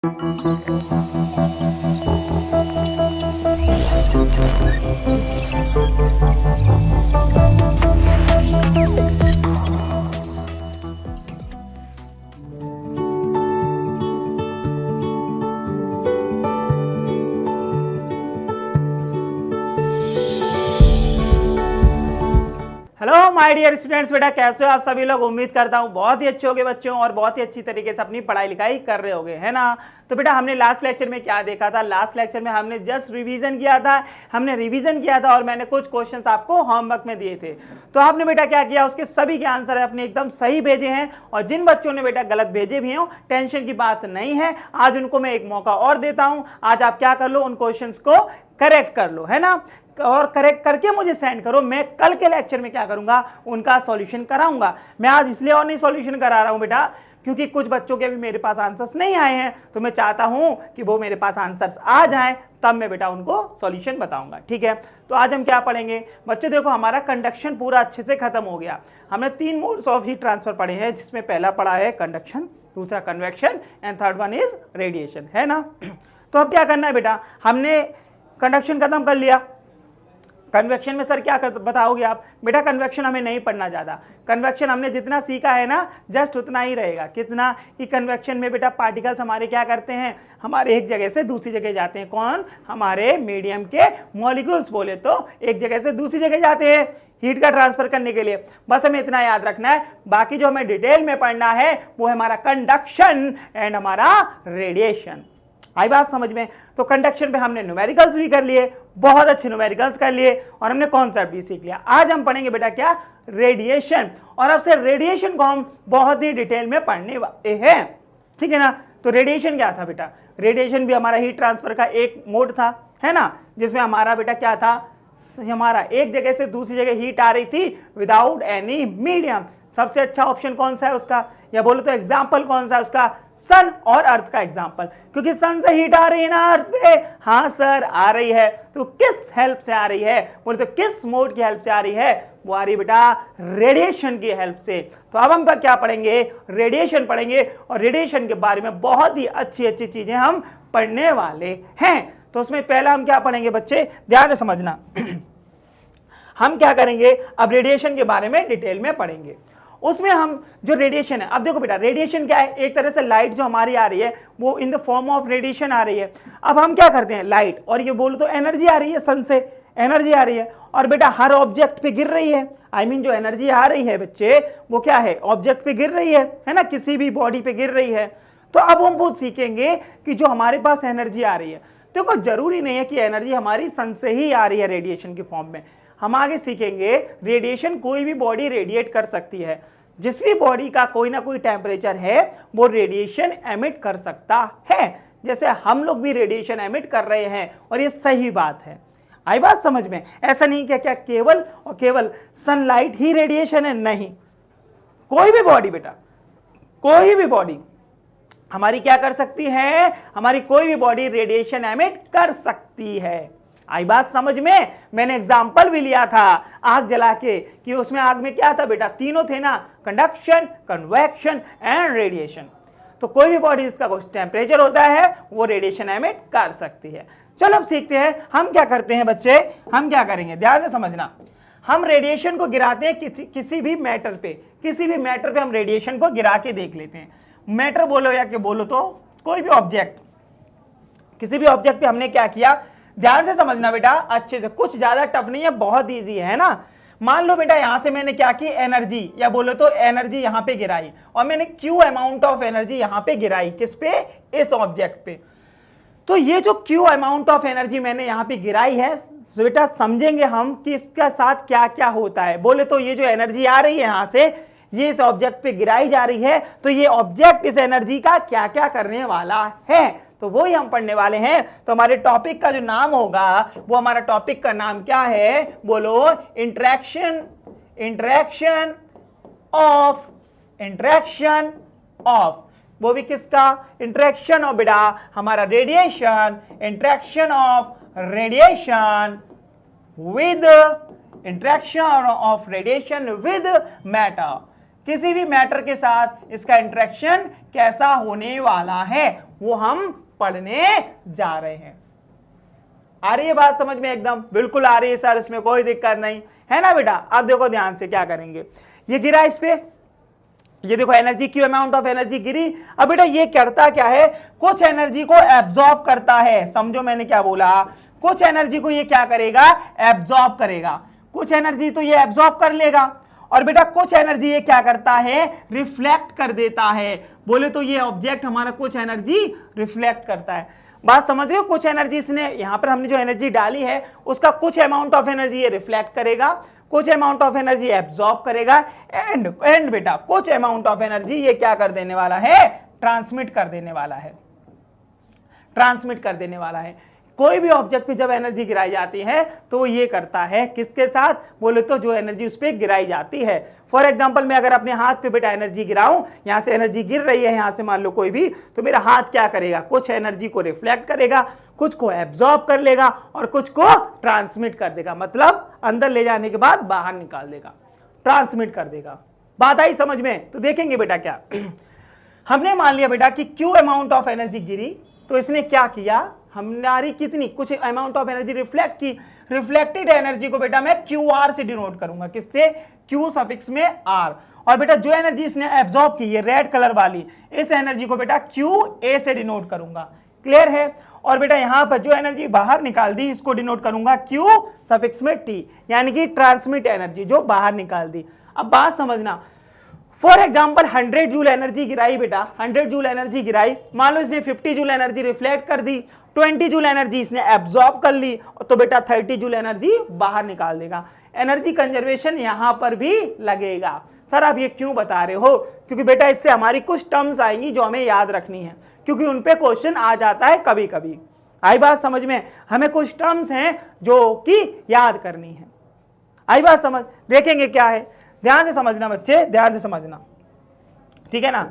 Hello my dear students, बेटा कैसे हो आप सभी लोग। उम्मीद करता हूँ बहुत ही अच्छे होंगे बच्चों और बहुत ही अच्छी तरीके से अपनी पढ़ाई लिखाई कर रहे होंगे, है ना। तो बेटा हमने लास्ट लेक्चर में क्या देखा था, लास्ट लेक्चर में हमने जस्ट रिवीजन किया था और मैंने कुछ क्वेश्चंस आपको होमवर्क में दिए थे। तो आपने बेटा क्या किया, उसके सभी के आंसर अपने एकदम सही भेजे हैं। और जिन बच्चों ने बेटा गलत भेजे भी हो, टेंशन की बात नहीं है, आज उनको मैं एक मौका और देता हूँ। आज आप क्या कर लो, उन क्वेश्चंस को करेक्ट कर लो, है ना, और करेक्ट करके मुझे सेंड करो। मैं कल के लेक्चर में क्या करूंगा, उनका सॉल्यूशन कराऊंगा। मैं आज इसलिए और नहीं सॉल्यूशन करा रहा हूं बेटा, क्योंकि कुछ बच्चों के भी मेरे पास आंसर्स नहीं आए हैं, तो मैं चाहता हूं कि वो मेरे पास आंसर्स आ जाएं, तब मैं बेटा उनको सॉल्यूशन बताऊंगा। ठीक है, तो आज हम क्या पढ़ेंगे बच्चों, देखो हमारा कंडक्शन पूरा अच्छे से खत्म हो गया। हमने 3 मोड्स ऑफ हीट ट्रांसफर पढ़े हैं, जिसमें पहला पढ़ा है कंडक्शन, दूसरा convection and third one is radiation, है ना। तो अब क्या करना है बेटा, हमने कंडक्शन खत्म कर लिया। कन्वेक्शन में सर क्या बताओगे आप, बेटा कन्वेक्शन हमें नहीं पढ़ना ज़्यादा। कन्वेक्शन हमने जितना सीखा है ना, जस्ट उतना ही रहेगा। कितना कि कन्वेक्शन में बेटा पार्टिकल्स हमारे क्या करते हैं, हमारे एक जगह से दूसरी जगह जाते हैं। कौन, हमारे मीडियम के मॉलिक्यूल्स बोले तो एक जगह से दूसरी जगह जाते हैं हीट का ट्रांसफर करने के लिए। बस हमें इतना याद रखना है। बाकी जो हमें डिटेल में पढ़ना है वो है हमारा कंडक्शन एंड हमारा रेडिएशन। आई बात समझ में। तो कंडक्शन पे हमने न्यूमेरिकल्स भी कर लिए, बहुत अच्छे न्यूमेरिकल्स कर लिए, और हमने कॉन्सेप्ट भी सीख लिया। आज हम पढ़ेंगे बेटा क्या, रेडिएशन। और अब से रेडिएशन को हम बहुत ही डिटेल में पढ़ने वाले हैं, ठीक है ना। तो रेडिएशन क्या था बेटा, रेडिएशन भी हमारा हीट ट्रांसफर का एक मोड था, है ना, जिसमें हमारा बेटा क्या था, हमारा एक जगह से दूसरी जगह हीट आ रही थी विदाउट एनी मीडियम। सबसे अच्छा ऑप्शन कौन सा है उसका, या बोलो तो एग्जाम्पल कौन सा है उसका, सन और अर्थ का एग्जाम्पल। क्योंकि सन से हीट आ रही है ना अर्थ पे, हाँ सर आ रही है। तो किस हेल्प से आ रही है, बोले तो किस मोड की हेल्प से आ रही है, वो आ रही बेटा रेडिएशन की हेल्प से। तो अब हम क्या पढ़ेंगे, रेडिएशन पढ़ेंगे, और रेडिएशन के बारे में बहुत ही अच्छी अच्छी चीजें हम पढ़ने वाले हैं। तो उसमें पहला हम क्या पढ़ेंगे बच्चे, ध्यान से समझना। हम क्या करेंगे, अब रेडिएशन के बारे में डिटेल में पढ़ेंगे। उसमें हम जो रेडिएशन है, अब देखो बेटा रेडिएशन क्या है, एक तरह से लाइट जो हमारी आ रही है वो in the form of radiation आ रही है। अब हम क्या करते हैं, लाइट, और ये बोलो तो एनर्जी आ रही है, सन से एनर्जी आ रही है, और बेटा हर ऑब्जेक्ट पे गिर रही है। आई मीन जो एनर्जी आ रही है बच्चे, वो क्या है, ऑब्जेक्ट पे गिर रही है ना, किसी भी बॉडी पे गिर रही है। तो अब हम वो सीखेंगे कि जो हमारे पास एनर्जी आ रही है, देखो जरूरी नहीं है कि एनर्जी हमारी सन से ही आ रही है रेडिएशन के फॉर्म में। हम आगे सीखेंगे रेडिएशन कोई भी बॉडी रेडिएट कर सकती है। जिस भी बॉडी का कोई ना कोई टेम्परेचर है वो रेडिएशन एमिट कर सकता है, जैसे हम लोग भी रेडिएशन एमिट कर रहे हैं, और ये सही बात है। आई बात समझ में। ऐसा नहीं कि क्या केवल और केवल सनलाइट ही रेडिएशन है, नहीं, कोई भी बॉडी बेटा, कोई भी बॉडी हमारी क्या कर सकती है, हमारी कोई भी बॉडी रेडिएशन एमिट कर सकती है। आई बात समझ में। मैंने एग्जाम्पल भी लिया था आग जला के, कि उसमें आग में क्या था बेटा, तीनों थे ना, कंडक्शन, कन्वेक्शन एंड रेडिएशन। तो कोई भी बॉडी जिसका कुछ टेम्परेचर होता है वो रेडिएशन एमिट कर सकती है। चलो अब सीखते हैं हम क्या करते हैं बच्चे, हम क्या करेंगे, ध्यान से समझना। हम रेडिएशन को गिराते हैं किसी भी मैटर पे हम रेडिएशन को गिरा के देख लेते हैं। मैटर बोलो या कि बोलो तो कोई भी ऑब्जेक्ट, किसी भी ऑब्जेक्ट पे हमने क्या किया, ध्यान से समझना बेटा अच्छे से, कुछ ज्यादा टफ नहीं है, बहुत इजी है ना। मान लो बेटा यहां से मैंने क्या की, एनर्जी या बोलो तो एनर्जी यहां पे गिराई, और मैंने क्यू अमाउंट ऑफ एनर्जी यहां पे गिराई, किस पे, इस ऑब्जेक्ट पे। तो ये जो क्यू अमाउंट ऑफ एनर्जी मैंने यहां पे गिराई है बेटा, समझेंगे हम कि इसके साथ क्या क्या होता है। बोले तो ये जो एनर्जी आ रही है यहां से, ये इस ऑब्जेक्ट पे गिराई जा रही है, तो ये ऑब्जेक्ट इस एनर्जी का क्या क्या करने वाला है, तो वो ही हम पढ़ने वाले हैं। तो हमारे टॉपिक का जो नाम होगा, वो हमारा टॉपिक का नाम क्या है, बोलो इंटरेक्शन ऑफ, वो भी किसका, इंटरेक्शन ऑफ बेटा हमारा radiation, interaction of radiation with matter. किसी भी मैटर के साथ इसका इंटरेक्शन कैसा होने वाला है, वो हम पढ़ने जा रहे हैं। आ रही है बात समझ में? एकदम बिल्कुल आ रही है सर, इसमें कोई दिक्कत नहीं है ना बेटा। अब देखो ध्यान से क्या करेंगे, ये गिरा इस पे, ये देखो energy Q, amount of energy गिरी। अब बेटा ये करता क्या है, कुछ एनर्जी को एब्जॉर्ब करता है। समझो मैंने क्या बोला, कुछ एनर्जी को ये क्या करेगा, एब्जॉर्ब करेगा। कुछ एनर्जी तो ये एब्जॉर्ब कर लेगा, और बेटा कुछ एनर्जी ये क्या करता है, रिफ्लेक्ट कर देता है। बोले तो ये ऑब्जेक्ट हमारा कुछ एनर्जी रिफ्लेक्ट करता है। बात समझ रहे हो? कुछ एनर्जी इसने यहां पर हमने जो एनर्जी डाली है उसका कुछ अमाउंट ऑफ एनर्जी ये रिफ्लेक्ट करेगा, कुछ अमाउंट ऑफ एनर्जी एब्जॉर्ब करेगा, एंड बेटा कुछ अमाउंट ऑफ एनर्जी ये क्या कर देने वाला है, ट्रांसमिट कर देने वाला है, ट्रांसमिट कर देने वाला है। कोई भी ऑब्जेक्ट पे जब एनर्जी गिराई जाती है तो वो ये करता है किसके साथ, बोले तो जो एनर्जी उस पर गिराई जाती है। फॉर एग्जांपल मैं अगर अपने हाथ पे बेटा एनर्जी गिराऊं, यहां से एनर्जी गिर रही है, यहां से मान लो कोई भी, तो मेरा हाथ क्या करेगा, कुछ एनर्जी को रिफ्लेक्ट करेगा, कुछ को एब्जॉर्ब कर लेगा और कुछ को ट्रांसमिट कर देगा। मतलब अंदर ले जाने के बाद बाहर निकाल देगा, ट्रांसमिट कर देगा। बात आई समझ में? तो देखेंगे बेटा क्या हमने मान लिया बेटा कि क्यू अमाउंट ऑफ एनर्जी गिरी, तो इसने क्या किया, हमारी कितनी कुछ अमाउंट ऑफ एनर्जी रिफ्लेक्ट की। रिफ्लेक्टेड एनर्जी को बेटा मैं क्यू आर से डिनोट करूंगा, किससे, क्यू सफिक्स में आर। और बेटा जो एनर्जी इसने एब्जॉर्ब की, ये रेड कलर वाली, इस एनर्जी को बेटा क्यू ए से डिनोट करूंगा। क्लियर है? और बेटा यहां पर जो एनर्जी बाहर निकाल दी इसको डिनोट करूंगा क्यू सफिक्स में टी, यानी कि ट्रांसमिट एनर्जी जो बाहर निकाल दी। अब बात समझना, फॉर एग्जाम्पल 100 जूल एनर्जी गिराई बेटा, 100 जूल एनर्जी गिराई, मान लो इसने 50 जूल एनर्जी रिफ्लेक्ट कर दी, 20 जूल एनर्जी इसने एब्जॉर्ब कर ली, तो बेटा 30 जूल एनर्जी बाहर निकाल देगा। एनर्जी कंजर्वेशन यहां पर भी लगेगा। सर आप ये क्यों बता रहे हो? क्योंकि बेटा इससे हमारी कुछ टर्म्स आएंगी जो हमें याद रखनी है, क्योंकि उन पे क्वेश्चन आ जाता है कभी कभी। आई बात समझ में? हमें कुछ टर्म्स हैं जो कि याद करनी है। आई बात समझ? देखेंगे क्या है, ध्यान से समझना बच्चे, ध्यान से समझना, ठीक है ना?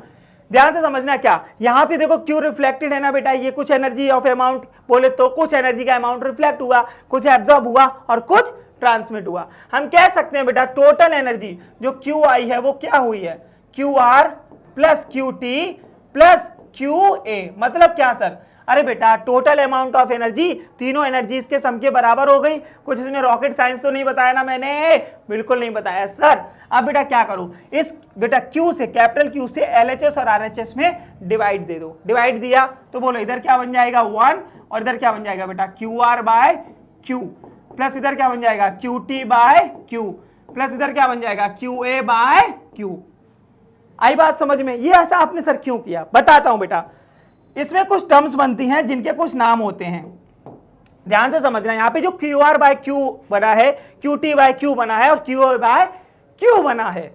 ध्यान से समझना क्या, यहां पे देखो क्यू रिफ्लेक्टेड है ना बेटा, ये कुछ एनर्जी ऑफ अमाउंट, बोले तो कुछ एनर्जी का अमाउंट रिफ्लेक्ट हुआ, कुछ एब्जॉर्ब हुआ और कुछ ट्रांसमिट हुआ। हम कह सकते हैं बेटा टोटल एनर्जी जो क्यू आई है वो क्या हुई है, Q R plus Q T plus Q A. मतलब क्या सर, अरे बेटा टोटल अमाउंट ऑफ एनर्जी तीनों एनर्जीज के सम के बराबर हो गई। कुछ इसमें रॉकेट साइंस तो नहीं बताया ना मैंने, बिल्कुल नहीं बताया सर। अब बेटा क्या करूं, इस बेटा क्यू से, कैपिटल क्यू से एलएचएस और आरएचएस में डिवाइड दे दो। डिवाइड दिया तो बोलो इधर क्या बन जाएगा 1 और इधर क्या बन जाएगा बेटा Q R by Q, plus इधर क्या बन जाएगा Q T by Q, plus इधर क्या बन जाएगा क्यू ए बाय क्यू। आई बात समझ में? ये ऐसा आपने सर क्यों किया, बताता हूं बेटा। इसमें कुछ टर्म्स बनती हैं जिनके कुछ नाम होते हैं, ध्यान से समझना। यहाँ पे जो क्यू आर बाय क्यू बना है, क्यू टी बाय क्यू बना है और क्यू ए बाय क्यू बना है,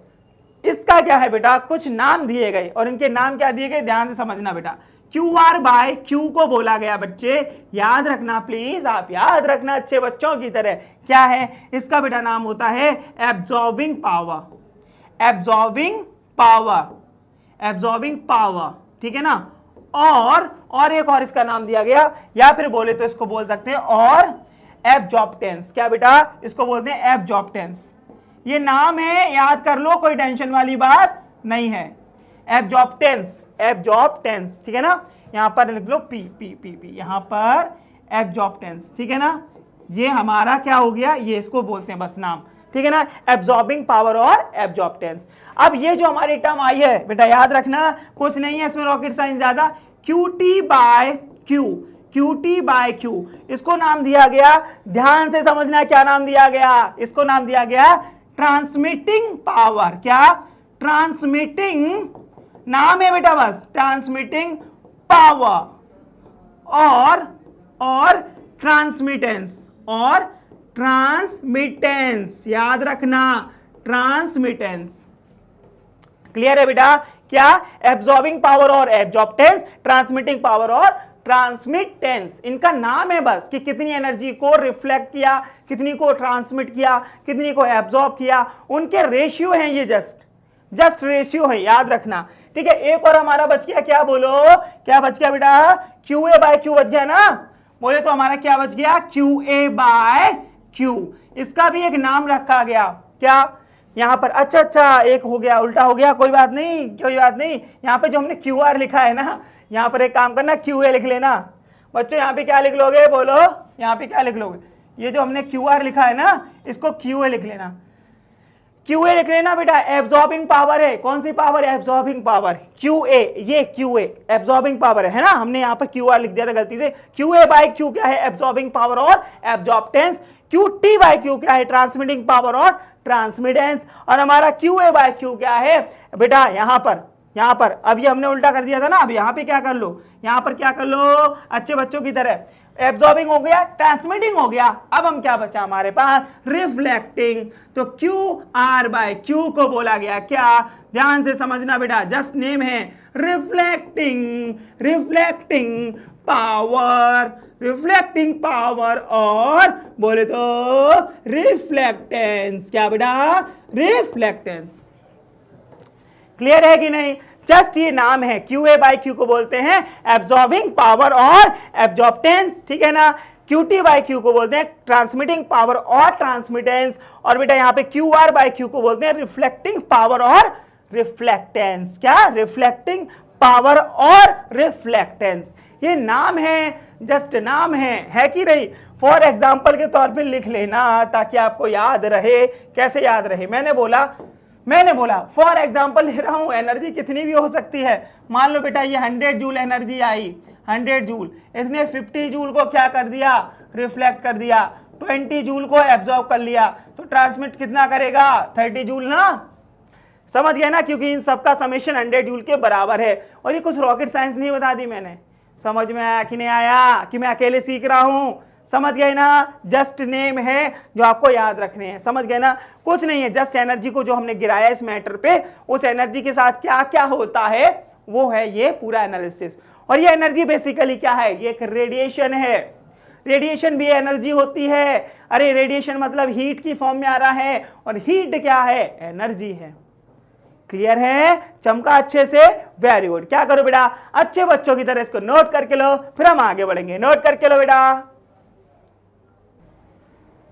इसका क्या है बेटा, कुछ नाम दिए गए। और इनके नाम क्या दिए गए, ध्यान से समझना बेटा। क्यू आर बाय क्यू को बोला गया बच्चे, याद रखना प्लीज, आप याद रखना अच्छे बच्चों की तरह। क्या है इसका बेटा नाम होता है absorbing power. Absorbing power, absorbing power, ठीक है ना। और एक और इसका नाम दिया गया, या फिर बोले तो इसको बोल सकते हैं और एब्जॉर्प्टेंस। क्या बेटा, इसको बोलते हैं एब्जॉर्प्टेंस। ये नाम है, याद कर लो, कोई टेंशन वाली बात नहीं है। एब्जॉर्प्टेंस, एब्जॉर्प्टेंस, ठीक है ना। यहां पर लिख लो पी पी पी पी, यहां पर एब्जॉर्प्टेंस, ठीक है ना। ये हमारा क्या हो गया, ये इसको बोलते हैं बस नाम, ठीक है ना, एब्जॉर्बिंग पावर और एब्जॉर्प्टेंस। अब ये जो हमारी टर्म आई है बेटा, याद रखना, कुछ नहीं है इसमें रॉकेट साइंस ज्यादा, Q T by Q, Q T by Q, इसको नाम दिया गया, ध्यान से समझना क्या नाम दिया गया, इसको नाम दिया गया ट्रांसमिटिंग पावर। क्या, ट्रांसमिटिंग नाम है बेटा बस, ट्रांसमिटिंग पावर और ट्रांसमिटेंस, और ट्रांसमिटेंस, याद रखना ट्रांसमिटेंस। क्लियर है बेटा? क्या, एब्जॉर्बिंग पावर और एब्जॉर्प्टेंस, ट्रांसमिटिंग पावर और ट्रांसमिटेंस, इनका नाम है बस कि कितनी एनर्जी को रिफ्लेक्ट किया, कितनी को ट्रांसमिट किया, कितनी को एब्जॉर्ब किया, उनके रेशियो हैं ये, जस्ट रेशियो है, याद रखना, ठीक है। एक और हमारा बच गया, क्या बोलो, क्या बच गया बेटा, क्यू ए बाय क्यू बच गया ना। बोले तो हमारा क्या बच गया, क्यू ए बाय क्यू, इसका भी एक नाम रखा गया। क्या, यहां पर, अच्छा एक हो गया, उल्टा हो गया, कोई बात नहीं, कोई बात नहीं। यहां पे जो हमने क्यू आर लिखा है ना, यहाँ पर एक काम करना, QA लिख लेना बच्चों। यहाँ पे क्या लिख लोगे बोलो, यहाँ पे क्या लिख लोगे, ये जो हमने QR लिखा है ना, इसको QA लिख लेना। QA लिख लेना बेटा, एब्जॉर्बिंग पावर है। कौन सी पावर है? Absorbing power. QA, ये QA एब्जॉर्बिंग पावर है ना, हमने यहाँ पर QR लिख दिया था गलती से। QA बाय Q क्या है? एब्जॉर्बिंग पावर और एब्जॉर्बटेंस। QT बाय Q क्या है? ट्रांसमिटिंग पावर और ट्रांसमिटेंस। और हमारा QA बाय Q क्या है बेटा? यहाँ पर अब ये हमने उल्टा कर दिया था ना, अब यहाँ पे क्या कर लो, यहाँ पर क्या कर लो अच्छे बच्चों की तरह, एब्जॉर्बिंग हो गया, ट्रांसमिटिंग हो गया। अब हम क्या बचा हमारे पास? रिफ्लेक्टिंग। तो QR बाय Q को बोला गया क्या? ध्यान से समझना बेटा, जस्ट नेम है reflecting, reflecting power, reflecting power और बोले तो रिफ्लेक्टेंस। क्या बेटा? रिफ्लेक्टेंस। क्लियर है कि नहीं? जस्ट ये नाम है, QA बाय Q को बोलते हैं एब्जॉर्बिंग पावर और एब्जॉर्बटेंस, ठीक है ना। QT बाय Q को बोलते हैं ट्रांसमिटिंग पावर और ट्रांसमिटेंस। और बेटा यहाँ पे QR बाय Q को बोलते हैं रिफ्लेक्टिंग पावर और रिफ्लेक्टेंस। क्या? रिफ्लेक्टिंग पावर और रिफ्लेक्टेंस। ये नाम है, जस्ट नाम है कि नहीं? फॉर एग्जाम्पल के तौर पे लिख लेना ताकि आपको याद रहे। कैसे याद रहे? मैंने बोला फॉर एग्जाम्पल ले रहा हूं, एनर्जी कितनी भी हो सकती है। मान लो बेटा ये 100 जूल एनर्जी आई, 100 जूल, इसने 50 जूल को क्या कर दिया? रिफ्लेक्ट कर दिया। 20 जूल को एब्जॉर्ब कर लिया, तो ट्रांसमिट कितना करेगा? 30 जूल ना। समझ गए ना? क्योंकि इन सबका समेशन 100 जूल के बराबर है। और ये कुछ रॉकेट साइंस नहीं बता दी मैंने। समझ में आया कि नहीं आया? कि मैं अकेले सीख रहा हूं? समझ गए ना? जस्ट नेम है जो आपको याद रखने हैं। समझ गए ना? कुछ नहीं है, जस्ट एनर्जी को जो हमने गिराया इस मैटर पे, उस एनर्जी के साथ क्या क्या होता है वो है ये पूरा एनालिसिस। और ये एनर्जी बेसिकली क्या है? ये एक रेडिएशन है। रेडिएशन भी एनर्जी होती है। अरे रेडिएशन मतलब हीट की फॉर्म में आ रहा है, और हीट क्या है? एनर्जी है। क्लियर है? चमका अच्छे से? Very good. क्या करो बेटा, अच्छे बच्चों की तरह इसको नोट करके लो, फिर हम आगे बढ़ेंगे। नोट करके लो बेटा।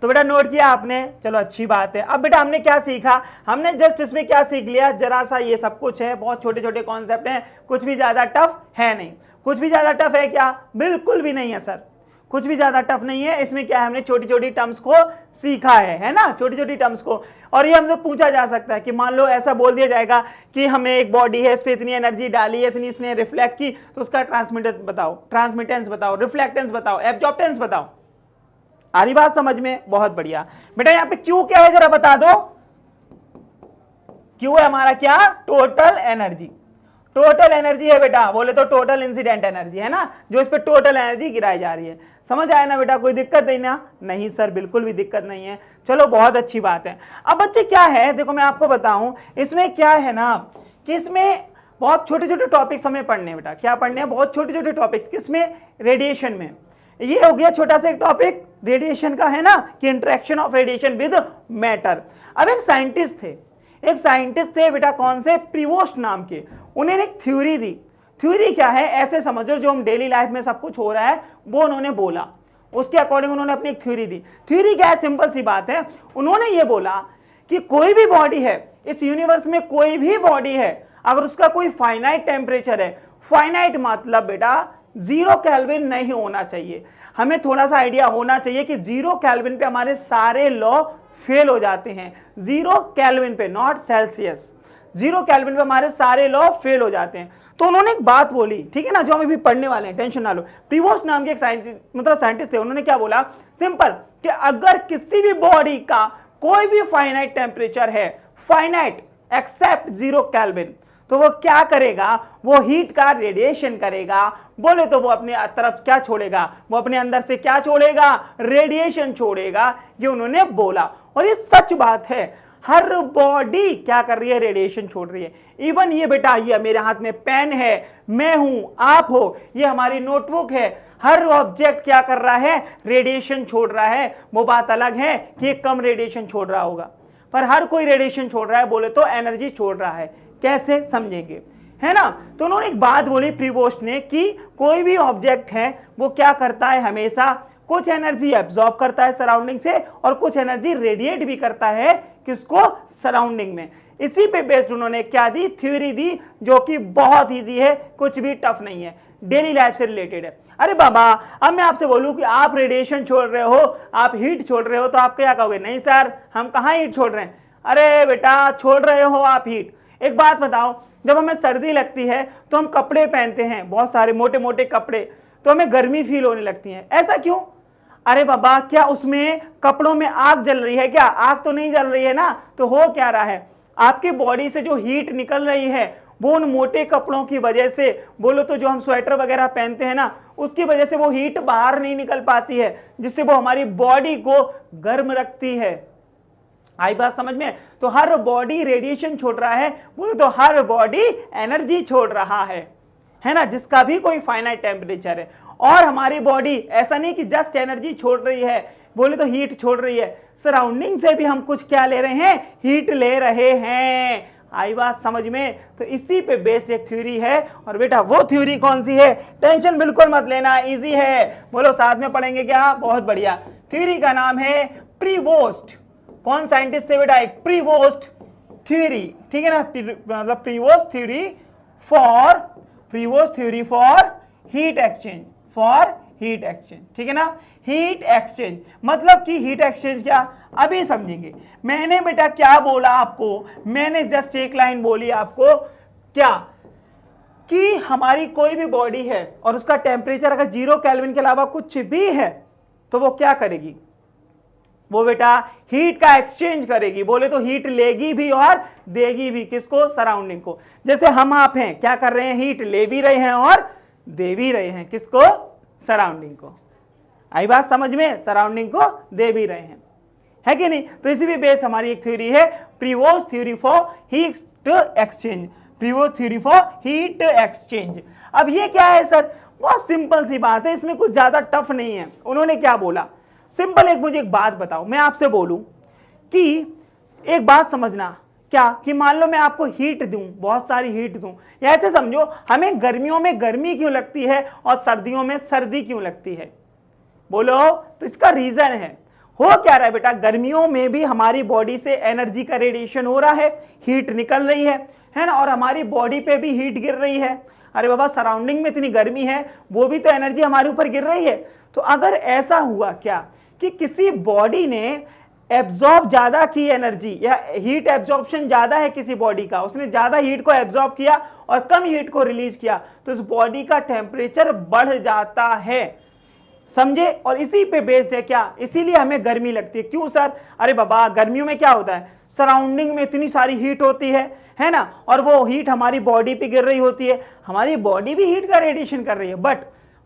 तो बेटा नोट किया आपने, चलो अच्छी बात है। अब बेटा हमने क्या सीखा? हमने जस्ट इसमें क्या सीख लिया? जरा सा ये सब कुछ है, बहुत छोटे छोटे कॉन्सेप्ट हैं, कुछ भी ज्यादा टफ है नहीं। कुछ भी ज्यादा टफ है क्या? बिल्कुल भी नहीं है सर, कुछ भी ज्यादा टफ नहीं है। इसमें क्या है, हमने छोटी छोटी टर्म्स को सीखा है ना, छोटी छोटी टर्म्स को। और ये हमसे पूछा जा सकता है कि मान लो ऐसा बोल दिया जाएगा कि हमें एक बॉडी है, इस पे इतनी एनर्जी डाली है, इतनी इसने रिफ्लेक्ट की, तो उसका ट्रांसमिटेंस बताओ, ट्रांसमिटेंस बताओ, रिफ्लेक्टेंस बताओ, एब्जॉर्बटेंस बताओ। आ रही बात समझ में? बहुत बढ़िया बेटा। यहाँ पे क्यू क्या है जरा बता दो। क्यू है हमारा क्या? Total energy. टोटल एनर्जी है बेटा, बोले तो टोटल इंसिडेंट एनर्जी है ना, जो इस पे टोटल एनर्जी गिराई जा रही है। समझ आया ना बेटा? कोई दिक्कत नहीं ना? नहीं सर बिल्कुल भी दिक्कत नहीं है। चलो बहुत अच्छी बात है। अब बच्चे क्या है, देखो मैं आपको बताऊं, इसमें क्या है ना कि इसमें बहुत छोटे छोटे टॉपिक्स हमें पढ़ने हैं बेटा। क्या पढ़ने हैं? बहुत छोटे छोटे टॉपिक्स। किसमें? रेडिएशन में। ये हो गया छोटा सा एक टॉपिक रेडिएशन का, है ना, कि interaction of radiation with matter. अब एक साइंटिस्ट थे बेटा, कौन से? प्रीवोस्ट नाम के। उन्होंने एक थ्योरी दी। थ्योरी क्या है? ऐसे समझो जो हम डेली लाइफ में सब कुछ हो रहा है वो उन्होंने बोला, उसके अकॉर्डिंग उन्होंने अपनी एक थ्योरी दी। थ्योरी क्या है? सिंपल सी बात है। उन्होंने ये बोला कि कोई भी बॉडी है इस यूनिवर्स में, कोई भी बॉडी है, अगर उसका कोई फाइनाइट टेम्परेचर है, फाइनाइट मतलब बेटा 0 केल्विन नहीं होना चाहिए। हमें थोड़ा सा आइडिया होना चाहिए कि 0 केल्विन पे हमारे सारे लॉ फेल हो जाते हैं। 0 केल्विन पे, नॉट सेल्सियस, 0 केल्विन पे हमारे सारे लॉ फेल हो जाते हैं। तो उन्होंने एक बात बोली, ठीक है ना, जो हम अभी पढ़ने वाले हैं, टेंशन ना लो। प्रीवोस्ट नाम के एक साइंटिस्ट थे। उन्होंने क्या बोला? सिंपल, कि अगर किसी भी बॉडी का कोई भी फाइनाइट टेम्परेचर है, फाइनाइट एक्सेप्ट 0 केल्विन, तो वो क्या करेगा? वो हीट का रेडिएशन करेगा। बोले तो वो अपने तरफ क्या छोड़ेगा? वो अपने अंदर से क्या छोड़ेगा? रेडिएशन छोड़ेगा। ये उन्होंने बोला, और ये सच बात है। हर बॉडी क्या कर रही है? रेडिएशन छोड़ रही है। इवन ये बेटा, ये मेरे हाथ में पेन है, मैं हूं, आप हो, ये हमारी नोटबुक है, हर ऑब्जेक्ट क्या कर रहा है? रेडिएशन छोड़ रहा है। वो बात अलग है कि ये कम रेडिएशन छोड़ रहा होगा, पर हर कोई रेडिएशन छोड़ रहा है, बोले तो एनर्जी छोड़ रहा है। कैसे समझेंगे, है ना? तो उन्होंने एक बात बोली प्रीवोस्ट ने कि कोई भी ऑब्जेक्ट है वो क्या करता है? हमेशा कुछ एनर्जी एब्जॉर्ब करता है सराउंडिंग से, और कुछ एनर्जी रेडिएट भी करता है किसको? सराउंडिंग में। इसी पे बेस्ड उन्होंने क्या दी? थ्योरी दी, जो कि बहुत इजी है, कुछ भी टफ नहीं है। डेली लाइफ से रिलेटेड है। अरे बाबा, अब मैं आपसे बोलूं कि आप रेडिएशन छोड़ रहे हो, आप हीट छोड़ रहे हो, तो आप क्या कहोगे? नहीं सर, हम कहाँ हीट छोड़ रहे हैं। अरे बेटा, छोड़ रहे हो आप हीट। एक बात बताओ, जब हमें सर्दी लगती है तो हम कपड़े पहनते हैं, बहुत सारे मोटे मोटे कपड़े, तो हमें गर्मी फील होने लगती है, ऐसा क्यों? अरे बाबा, क्या उसमें कपड़ों में आग जल रही है क्या? आग तो नहीं जल रही है ना। तो हो क्या रहा है, आपकी बॉडी से जो हीट निकल रही है वो उन मोटे कपड़ों की वजह से, बोलो तो जो हम स्वेटर वगैरह पहनते हैं ना, उसकी वजह से वो हीट बाहर नहीं निकल पाती है, जिससे वो हमारी बॉडी को गर्म रखती है। आई बात समझ में? तो हर बॉडी रेडिएशन छोड़ रहा है, बोलो तो हर बॉडी एनर्जी छोड़ रहा है ना, जिसका भी कोई फाइनाइट टेम्परेचर है। और हमारी बॉडी ऐसा नहीं कि जस्ट एनर्जी छोड़ रही है, बोले तो हीट छोड़ रही है, सराउंडिंग से भी हम कुछ क्या ले रहे हैं? हीट ले रहे हैं। आई बात समझ में? तो इसी पे बेस्ड एक थ्योरी है। और बेटा वो थ्योरी कौन सी है? टेंशन बिल्कुल मत लेना, इजी है। बोलो साथ में पढ़ेंगे क्या? बहुत बढ़िया। थ्योरी का नाम है प्रीवोस्ट। कौन साइंटिस्ट थे बेटा? एक प्रीवोस्ट थ्योरी, ठीक है ना, मतलब Prevost theory for heat exchange, ठीक है ना। हीट एक्सचेंज मतलब कि हीट एक्सचेंज क्या, अभी समझेंगे। मैंने बेटा क्या बोला आपको? मैंने जस्ट एक लाइन बोली आपको, क्या कि हमारी कोई भी बॉडी है और उसका टेम्परेचर अगर 0 केल्विन के अलावा कुछ भी है तो वो क्या करेगी? वो बेटा हीट का एक्सचेंज करेगी। बोले तो हीट लेगी भी और देगी भी। किसको? सराउंडिंग को। जैसे हम आप हैं, क्या कर रहे हैं? हीट ले भी रहे हैं और दे भी रहे हैं। किसको? सराउंडिंग को। आई बात समझ में? सराउंडिंग को दे भी रहे हैं, है कि नहीं? तो इसी भी बेस हमारी एक थ्योरी है, Prevost theory for heat exchange. अब ये क्या है सर? बहुत सिंपल सी बात है, इसमें कुछ ज्यादा टफ नहीं है। उन्होंने क्या बोला? सिंपल, मुझे एक बात बताओ, मैं आपसे बोलूं कि एक बात समझना, क्या कि मान लो मैं आपको हीट दूं, बहुत सारी हीट दूं, या ऐसे समझो हमें गर्मियों में गर्मी क्यों लगती है और सर्दियों में सर्दी क्यों लगती है? बोलो, तो इसका रीजन है। हो क्या रहा है बेटा? गर्मियों में भी हमारी बॉडी से एनर्जी का रेडिएशन हो रहा है, हीट निकल रही है ना, और हमारी बॉडी पे भी हीट गिर रही है। अरे बाबा, सराउंडिंग में इतनी गर्मी है, वो भी तो एनर्जी हमारे ऊपर गिर रही है। तो अगर ऐसा हुआ क्या कि किसी बॉडी ने एब्जॉर्ब ज्यादा की एनर्जी, या हीट एब्जॉर्प्शन ज्यादा है किसी बॉडी का, उसने ज्यादा हीट को एब्जॉर्ब किया और कम हीट को रिलीज किया, तो उस बॉडी का टेम्परेचर बढ़ जाता है। समझे? और इसी पे बेस्ड है क्या, इसीलिए हमें गर्मी लगती है। क्यों सर? अरे बाबा, गर्मियों में क्या होता है? सराउंडिंग में इतनी सारी हीट होती है ना, और वो हीट हमारी बॉडी पे गिर रही होती है। हमारी बॉडी भी हीट का रेडिएशन कर रही है, but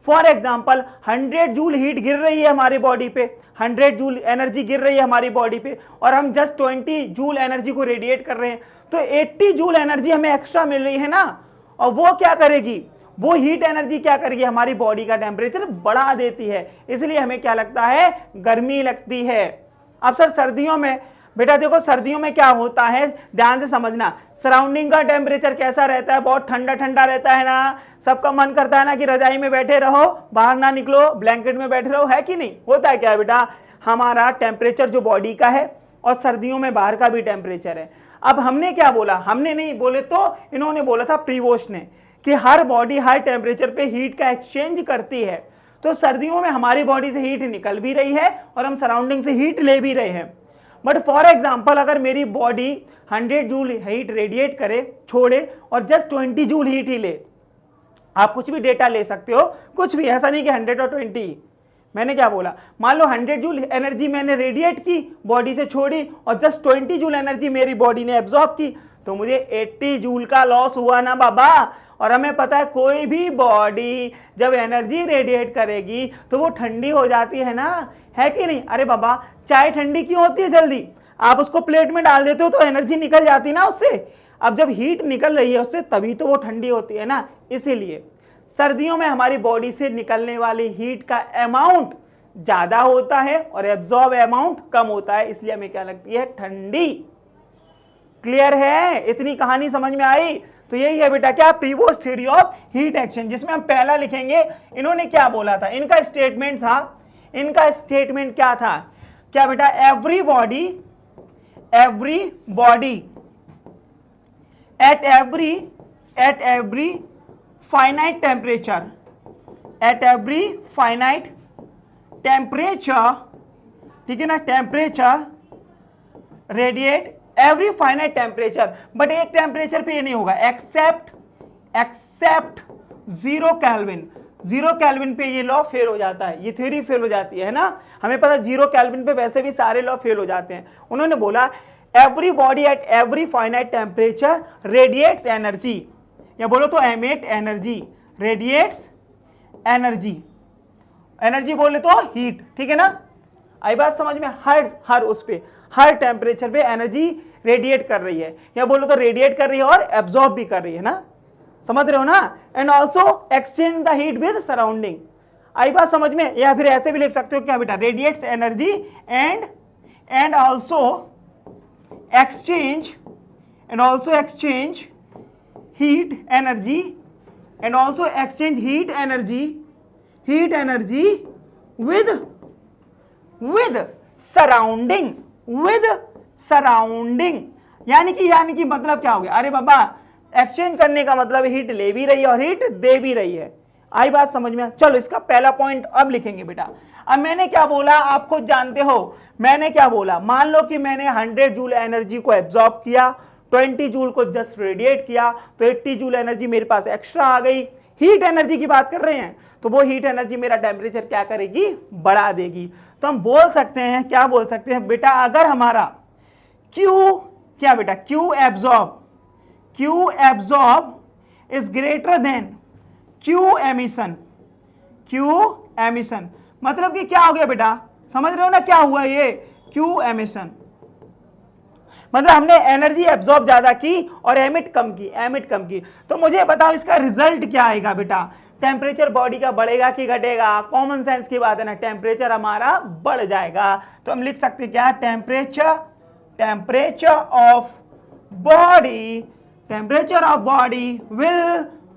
for example 100 joule heat गिर रही है हमारी बॉडी पे, 100 जूल एनर्जी गिर रही है हमारी बॉडी पे, और हम जस्ट 20 जूल एनर्जी को रेडिएट कर रहे हैं, तो 80 जूल एनर्जी हमें एक्स्ट्रा मिल रही है ना। और वो क्या करेगी? वो हीट एनर्जी क्या करेगी? हमारी बॉडी का टेम्परेचर बढ़ा देती है, इसलिए हमें क्या लगता है? गर्मी लगती है। अब सर सर्दियों में, बेटा देखो सर्दियों में क्या होता है, ध्यान से समझना। सराउंडिंग का टेम्परेचर कैसा रहता है? बहुत ठंडा ठंडा रहता है ना। सबका मन करता है ना कि रजाई में बैठे रहो, बाहर ना निकलो, ब्लैंकेट में बैठे रहो, है कि नहीं? होता है क्या बेटा? हमारा टेम्परेचर जो बॉडी का है और सर्दियों में बाहर का भी टेम्परेचर है। अब हमने क्या बोला? हमने नहीं बोले तो इन्होंने बोला था, प्रीवोस्ट ने, कि हर बॉडी हर टेम्परेचर पे हीट का एक्सचेंज करती है। तो सर्दियों में हमारी बॉडी से हीट निकल भी रही है और हम सराउंडिंग से हीट ले भी रहे हैं। बट फॉर एग्जाम्पल, अगर मेरी बॉडी 100 जूल हीट रेडिएट करे, छोड़े, और जस्ट 20 जूल हीट ही ले, आप कुछ भी डेटा ले सकते हो, कुछ भी, ऐसा नहीं कि 100 और 20। मैंने क्या बोला? मान लो 100 जूल एनर्जी मैंने रेडिएट की, बॉडी से छोड़ी, और जस्ट 20 जूल एनर्जी मेरी बॉडी ने एब्जॉर्ब की, तो मुझे 80 जूल का लॉस हुआ ना बाबा। और हमें पता है कोई भी बॉडी जब एनर्जी रेडिएट करेगी तो वो ठंडी हो जाती है ना, है कि नहीं? अरे बाबा, चाय ठंडी क्यों होती है जल्दी? आप उसको प्लेट में डाल देते हो तो एनर्जी निकल जाती ना उससे। अब जब हीट निकल रही है उससे, तभी तो वो ठंडी होती है ना। इसीलिए सर्दियों में हमारी बॉडी से निकलने वाली हीट का अमाउंट ज्यादा होता है और एब्जॉर्ब अमाउंट कम होता है, इसलिए हमें क्या लगती है? ठंडी। क्लियर है? इतनी कहानी समझ में आई? तो यही है बेटा क्या? Prevost theory of heat exchange, जिसमें हम पहला लिखेंगे। इन्होंने क्या बोला था? इनका स्टेटमेंट क्या था? क्या बेटा? Every body at every finite temperature, eight every finite temperature, ठीक है ना, temperature radiate every finite temperature, but एक टेम्परेचर पे ये नहीं होगा, एक्सेप्ट 0 केल्विन। 0 केल्विन पे ये लॉ फेल हो जाता है, ये थ्योरी फेल हो जाती है ना। हमें पता 0 केल्विन पे वैसे भी सारे लॉ फेल हो जाते हैं। उन्होंने बोला every body at every finite temperature radiates energy, या बोलो तो emit energy, radiates energy, energy बोले तो हीट, ठीक है ना। आई बात समझ में, हर उस पे हर टेम्परेचर पे एनर्जी रेडिएट कर रही है, या बोलो तो रेडिएट कर रही है और एब्जॉर्ब भी कर रही है ना, समझ रहे हो ना। And also exchange the heat with surrounding, आई बात समझ में। या फिर ऐसे भी लिख सकते हो क्या बेटा, radiates energy and also exchange heat energy, and also exchange heat energy with surrounding, यानी कि मतलब क्या हो गया, अरे बाबा एक्सचेंज करने का मतलब हीट ले भी रही है और हीट दे भी रही है। आई बात समझ में। चलो इसका पहला पॉइंट अब लिखेंगे बेटा। अब मैंने क्या बोला आप खुद जानते हो, मैंने क्या बोला, मान लो कि मैंने 100 जूल एनर्जी को एब्जॉर्ब किया, 20 जूल को जस्ट रेडिएट किया, तो 80 जूल एनर्जी मेरे पास एक्स्ट्रा आ गई। हीट एनर्जी की बात कर रहे हैं, तो वो हीट एनर्जी मेरा टेम्परेचर क्या करेगी, बढ़ा देगी। तो हम बोल सकते हैं, क्या बोल सकते हैं बेटा, अगर हमारा Q क्या बेटा, Q absorb is greater than Q emission, मतलब कि क्या हो गया बेटा, समझ रहे हो ना क्या हुआ ये, Q एमिशन मतलब हमने एनर्जी एब्जॉर्ब ज्यादा की और एमिट कम की। तो मुझे बताओ इसका रिजल्ट क्या आएगा बेटा, टेम्परेचर बॉडी का बढ़ेगा कि घटेगा। कॉमन सेंस की बात है ना, टेम्परेचर हमारा बढ़ जाएगा। तो हम लिख सकते हैं क्या, temperature of body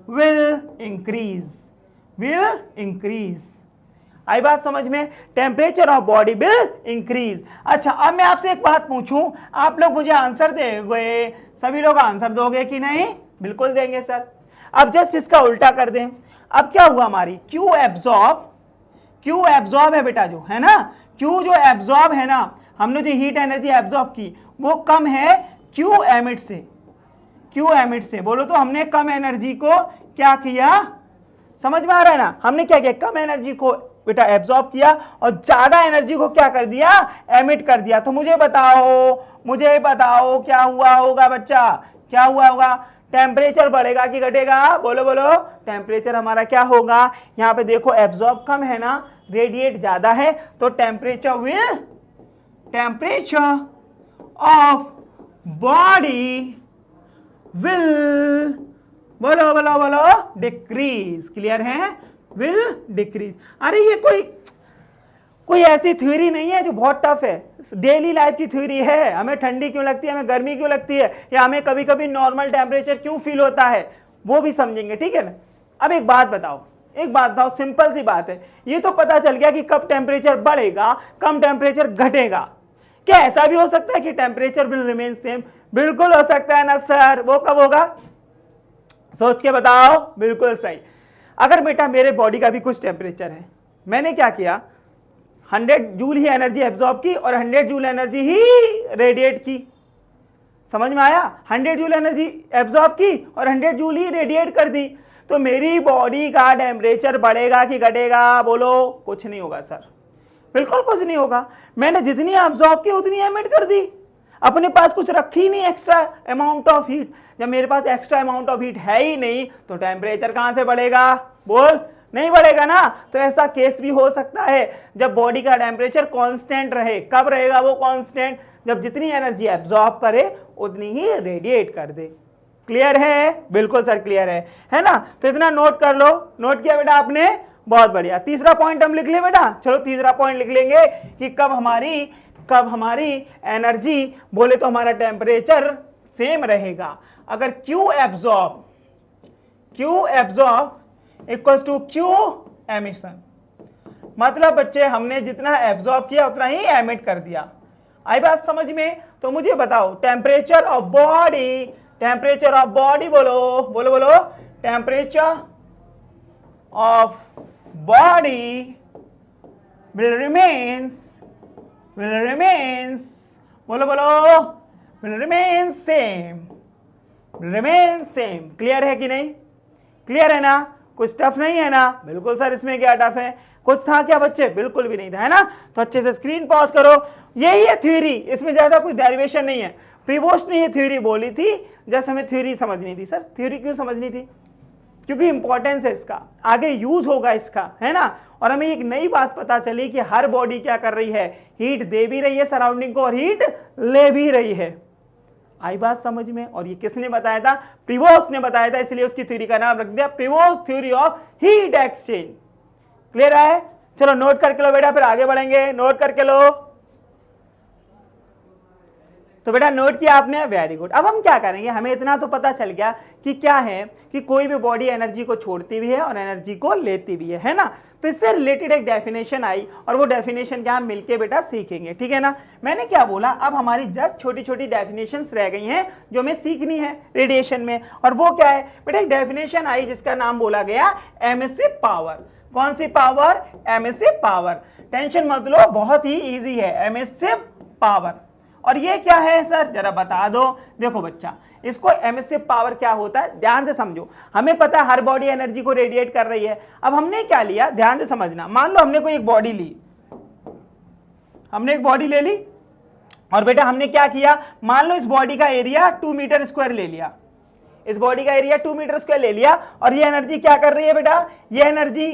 will increase. आई बात समझ में, temperature of body will increase. अच्छा अब मैं आपसे एक बात पूछूं, आप लोग मुझे आंसर देंगे, सभी लोग आंसर दोगे कि नहीं, बिल्कुल देंगे सर। अब जस्ट इसका उल्टा कर दें, अब क्या हुआ हमारी Q एब्जॉर्ब है बेटा, जो है ना, Q जो एब्जॉर्ब है ना, हमने जो हीट एनर्जी एब्जॉर्ब की वो कम है Q एमिट से। बोलो तो हमने कम एनर्जी को क्या किया, समझ में आ रहा है ना, हमने क्या किया, कम एनर्जी को बेटा एब्जॉर्ब किया और ज्यादा एनर्जी को क्या कर दिया, एमिट कर दिया। तो मुझे बताओ क्या हुआ होगा बच्चा, क्या हुआ होगा, टेम्परेचर बढ़ेगा कि घटेगा, बोलो टेम्परेचर हमारा क्या होगा, यहाँ पे देखो एब्जॉर्ब कम है ना, रेडिएट ज्यादा है, तो टेम्परेचर ऑफ बॉडी विल बोलो डिक्रीज, क्लियर है, विल डिक्रीज। अरे ये कोई ऐसी थ्योरी नहीं है जो बहुत टफ है, डेली लाइफ की थ्योरी है। हमें ठंडी क्यों लगती है, हमें गर्मी क्यों लगती है, या हमें कभी कभी नॉर्मल टेम्परेचर क्यों फील होता है, वो भी समझेंगे, ठीक है ना। अब एक बात बताओ, सिंपल सी बात है, ये तो पता चल गया कि कब टेम्परेचर बढ़ेगा, कब टेम्परेचर घटेगा। क्या ऐसा भी हो सकता है कि टेम्परेचर विल रिमेन सेम, बिल्कुल हो सकता है ना सर, वो कब होगा, सोच के बताओ, बिल्कुल सही। अगर बेटा मेरे बॉडी का भी कुछ टेम्परेचर है, मैंने क्या किया, 100 जूल ही एनर्जी एब्जॉर्ब की और 100 जूल एनर्जी ही रेडिएट की, समझ में आया, 100 जूल एनर्जी एब्जॉर्ब की और 100 जूल ही रेडिएट कर दी। तो मेरी बॉडी का टेम्परेचर बढ़ेगा कि घटेगा, बोलो, कुछ नहीं होगा सर, बिल्कुल कुछ नहीं होगा। मैंने जितनी एब्जॉर्ब की उतनी एमिट कर दी, अपने पास कुछ रखी नहीं एक्स्ट्रा अमाउंट ऑफ हीट। जब मेरे पास एक्स्ट्रा अमाउंट ऑफ हीट है ही नहीं तो टेम्परेचर कहां से बढ़ेगा, बोल, नहीं बढ़ेगा ना। तो ऐसा केस भी हो सकता है जब बॉडी का टेम्परेचर कांस्टेंट रहे। कब रहेगा वो कांस्टेंट, जब जितनी एनर्जी एब्जॉर्ब करे उतनी ही रेडिएट कर दे। क्लियर है, बिल्कुल सर क्लियर है ना। तो इतना नोट कर लो, नोट किया बेटा आपने, बहुत बढ़िया। तीसरा पॉइंट हम लिख ले बेटा, चलो तीसरा पॉइंट लिख लेंगे कि कब हमारी एनर्जी बोले तो हमारा टेम्परेचर सेम रहेगा। अगर Q absorb equals to Q emission, मतलब बच्चे हमने जितना एब्जॉर्ब किया उतना ही एमिट कर दिया। आई बात समझ में। तो मुझे बताओ टेम्परेचर ऑफ बॉडी बोलो temperature of body will remains बोलो will remain same क्लियर है कि नहीं? क्लियर है ना? कुछ टफ नहीं है ना? बिल्कुल सर, इसमें क्या टफ है? कुछ था क्या बच्चे? बिल्कुल भी नहीं था, है ना? तो अच्छे से स्क्रीन पॉज करो। यही है थ्योरी, इसमें ज्यादा कोई डेरिवेशन नहीं है। प्रीवोस्ट ने ये थ्योरी बोली थी, जस्ट हमें थ्योरी समझनी थी। सर थ्योरी क्यों समझनी थी? क्योंकि इंपॉर्टेंस है इसका, आगे यूज होगा इसका, है ना? और हमें एक नई बात पता चली कि हर बॉडी क्या कर रही है, हीट दे भी रही है सराउंडिंग को और हीट ले भी रही है। आई बात समझ में? और ये किसने बताया था? प्रीवोस्ट ने बताया था, इसलिए उसकी थ्योरी का नाम रख दिया Prevost theory of heat exchange. Clear है? चलो नोट करके लो बेटा, फिर आगे बढ़ेंगे। नोट करके लो। तो बेटा नोट किया आपने, वेरी गुड। अब हम क्या करेंगे, हमें इतना तो पता चल गया कि क्या है कि कोई भी बॉडी एनर्जी को छोड़ती भी है और एनर्जी को लेती भी है ना? तो इससे रिलेटेड एक डेफिनेशन आई और वो डेफिनेशन क्या हम मिलके बेटा सीखेंगे, ठीक है ना? मैंने क्या बोला, अब हमारी जस्ट छोटी छोटी डेफिनेशंस रह गई हैं जो हमें सीखनी है रेडिएशन में। और वो क्या है बेटा, एक डेफिनेशन आई जिसका नाम बोला गया एमिसिव पावर। कौन सी पावर? Emissive power. टेंशन मत लो, बहुत ही ईजी है, एमिसिव पावर। और ये क्या है सर, जरा बता दो। देखो बच्चा, इसको एमिसिव पावर क्या होता है ध्यान से समझो। हमें पता है हर बॉडी एनर्जी को रेडिएट कर रही है। अब हमने क्या लिया, ध्यान से समझना। मान लो हमने कोई एक बॉडी ली, हमने एक बॉडी ले ली और बेटा हमने क्या किया, मान लो इस बॉडी का एरिया 2 मीटर स्क्वायर ले लिया। इस बॉडी का एरिया 2 मीटर स्क्वायर ले लिया और ये एनर्जी क्या कर रही है बेटा, ये एनर्जी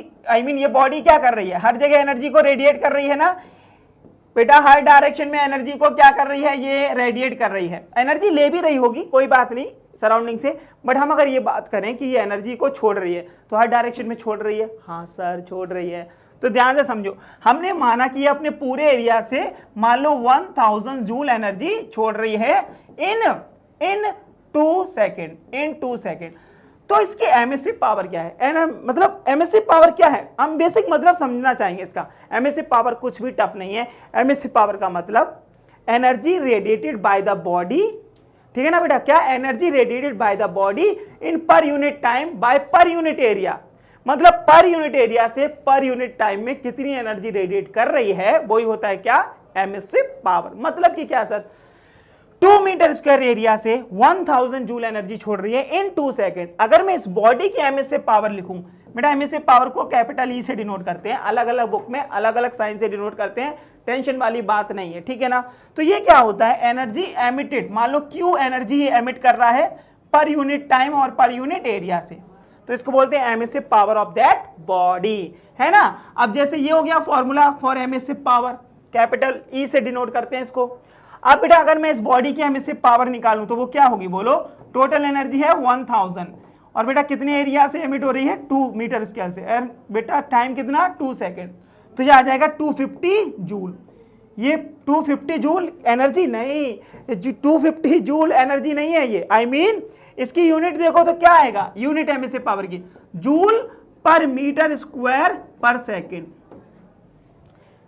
ये बॉडी क्या कर रही है, हर जगह एनर्जी को रेडिएट कर रही है ना बेटा। हर डायरेक्शन में एनर्जी को क्या कर रही है, ये रेडिएट कर रही है। एनर्जी ले भी रही होगी, कोई बात नहीं सराउंडिंग से, बट हम अगर ये बात करें कि ये एनर्जी को छोड़ रही है तो हर डायरेक्शन में छोड़ रही है। हाँ सर छोड़ रही है। तो ध्यान से समझो, हमने माना कि अपने पूरे एरिया से मान लो 1000 जूल एनर्जी छोड़ रही है इन 2 सेकेंड। तो इसकी एमिसिव पावर क्या है, मतलब एमिसिव पावर क्या है, हम बेसिक मतलब समझना चाहेंगे इसका। एमिसिव पावर कुछ भी टफ नहीं है। एमिसिव पावर का मतलब energy radiated by the body, ठीक है ना बेटा? क्या? Energy radiated by the body in per unit time by per unit area. मतलब पर यूनिट एरिया से पर यूनिट टाइम में कितनी एनर्जी रेडिएट कर रही है, वही होता है क्या, एमिसिव पावर। मतलब कि क्या सर, 2 मीटर स्क्वायर एरिया से 1000 जूल एनर्जी छोड़ रही है इन 2 सेकेंड। अगर मैं इस बॉडी की एमिसिव पावर लिखूं बेटा, एमिसिव पावर को कैपिटल ई से डिनोट करते हैं, अलग अलग बुक में अलग अलग साइन से डिनोट करते हैं, टेंशन वाली बात नहीं है, ठीक है ना? तो ये क्या होता है, एनर्जी एमिटेड। मान लो क्यू एनर्जी एमिट कर रहा है पर यूनिट टाइम और पर यूनिट एरिया से, तो इसको बोलते हैं emissive power of that body, है ना? अब जैसे ये हो गया formula for emissive power, capital E से डिनोट करते हैं इसको। अब बेटा अगर मैं इस बॉडी की एमिसिव पावर निकालूं तो वो क्या होगी, बोलो? टोटल एनर्जी है 1000 और बेटा कितने एरिया से एमिट हो रही है, 2 मीटर स्क्वायर से, और बेटा टाइम कितना, 2 सेकेंड। तो ये आ जाएगा 250 जूल। ये 250 जूल एनर्जी नहीं, 250 जूल एनर्जी नहीं है ये, इसकी यूनिट देखो तो क्या आएगा, यूनिट एमिसिव पावर की जूल पर मीटर स्क्वायर पर सेकेंड।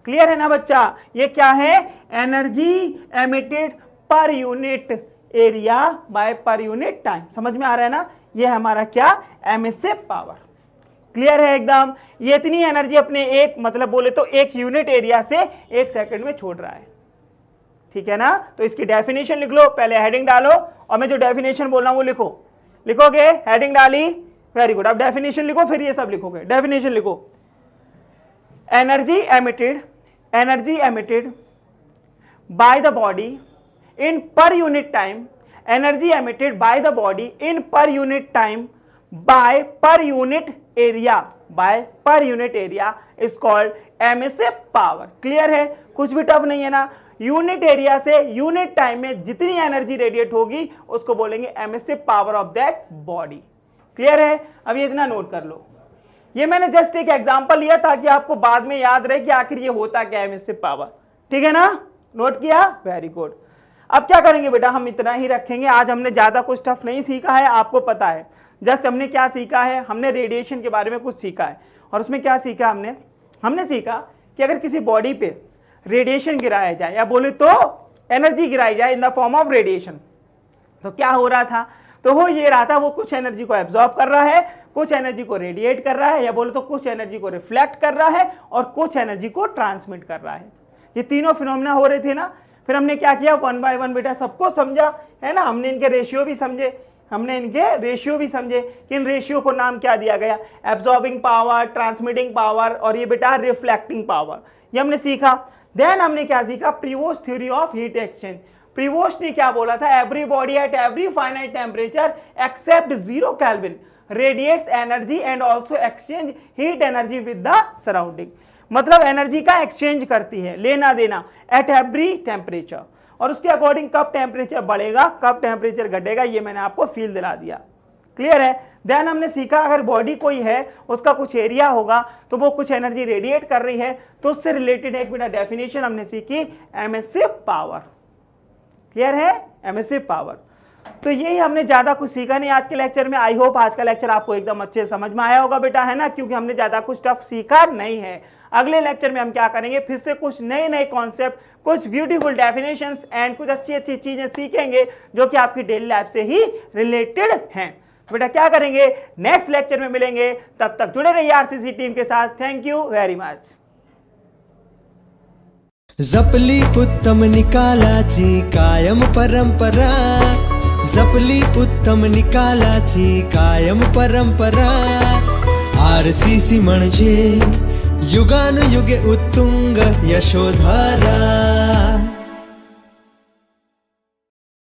क्लियर है ना बच्चा? ये क्या है, एनर्जी एमिटेड पर unit area bye per unit time. समझ में आ रहा है ना? ये हमारा क्या, एमिसिव पावर। क्लियर है एकदम? ये इतनी एनर्जी अपने एक मतलब बोले तो एक यूनिट एरिया से 1 सेकंड में छोड़ रहा है, ठीक है ना? तो इसकी डेफिनेशन लिख लो, पहले हेडिंग डालो और मैं जो डेफिनेशन बोल रहा हूं वो लिखो। लिखोगे? हेडिंग डाली, वेरी गुड। अब डेफिनेशन लिखो, फिर ये सब लिखोगे। डेफिनेशन लिखो, energy emitted by the body in per unit time, energy emitted by the body in per unit time by per unit area is called emissive power। Clear है? कुछ भी टफ नहीं है ना? यूनिट एरिया से unit time में जितनी energy radiate होगी उसको बोलेंगे emissive power of that body. Clear है? अब ये इतना नोट कर लो। ये मैंने जस्ट एक एग्जांपल लिया ताकि आपको बाद में याद रहे कि आखिर ये होता क्या है एमिसिव पावर, ठीक है ना? नोट किया, वेरी गुड। अब क्या करेंगे बेटा, हम इतना ही रखेंगे। आज हमने ज्यादा कुछ टफ नहीं सीखा है, आपको पता है। जस्ट हमने क्या सीखा है, हमने रेडिएशन के बारे में कुछ सीखा है। और उसमें क्या सीखा हमने सीखा कि अगर किसी बॉडी पे रेडिएशन गिराया जाए या बोले तो एनर्जी गिराई जाए इन द फॉर्म ऑफ रेडिएशन, तो क्या हो रहा था, तो हो ये रहा था वो कुछ एनर्जी को एब्जॉर्ब कर रहा है, कुछ एनर्जी को रेडिएट कर रहा है, या बोलो तो कुछ एनर्जी को रिफ्लेक्ट कर रहा है और कुछ एनर्जी को ट्रांसमिट कर रहा है। ये तीनों फिनोमेना हो रहे थे ना। फिर हमने क्या किया, 1 बाय 1 बेटा सबको समझा, है ना। हमने इनके रेशियो भी समझे, कि इन रेशियो को नाम क्या दिया गया, एब्जॉर्बिंग पावर, ट्रांसमिटिंग पावर और ये बेटा रिफ्लेक्टिंग पावर, ये हमने सीखा। देन हमने क्या सीखा, Prevost theory of heat exchange. Prevost ने क्या बोला था, every body at every finite temperature except 0 kelvin radiates energy and also exchange heat energy with the surrounding. मतलब एनर्जी का एक्सचेंज करती है, लेना देना एट एवरी टेम्परेचर, और उसके अकॉर्डिंग कब टेम्परेचर बढ़ेगा कब टेम्परेचर घटेगा, ये मैंने आपको फील दिला दिया। क्लियर है। देन हमने सीखा अगर बॉडी कोई है, उसका कुछ एरिया होगा तो वो कुछ एनर्जी रेडिएट कर रही है, तो उससे रिलेटेड एक बेटा डेफिनेशन हमने सीखी, एमिसिव पावर। क्लियर है, एमिसिव पावर। तो यही हमने ज्यादा कुछ सीखा नहीं आज के लेक्चर में। आई होप आज का लेक्चर आपको एकदम अच्छे समझ में आया होगा बेटा, है ना, क्योंकि हमने ज्यादा कुछ टफ सीखा नहीं है। अगले लेक्चर में हम क्या करेंगे, फिर से कुछ नए नए कॉन्सेप्ट, कुछ ब्यूटीफुल डेफिनेशंस एंड कुछ अच्छी अच्छी चीजें सीखेंगे जो कि आपकी डेली लाइफ से ही रिलेटेड हैं। तो बेटा क्या करेंगे, नेक्स्ट लेक्चर में मिलेंगे, तब तक जुड़े रहिए आरसीसी टीम के साथ। Thank you very much. जपली उत्तम निकालाची कायम परंपरा, जपली उत्तम निकालाची कायम परंपरा। आरसीसी म्हणजे युगानुयुगे उत्तुंग यशोधारा।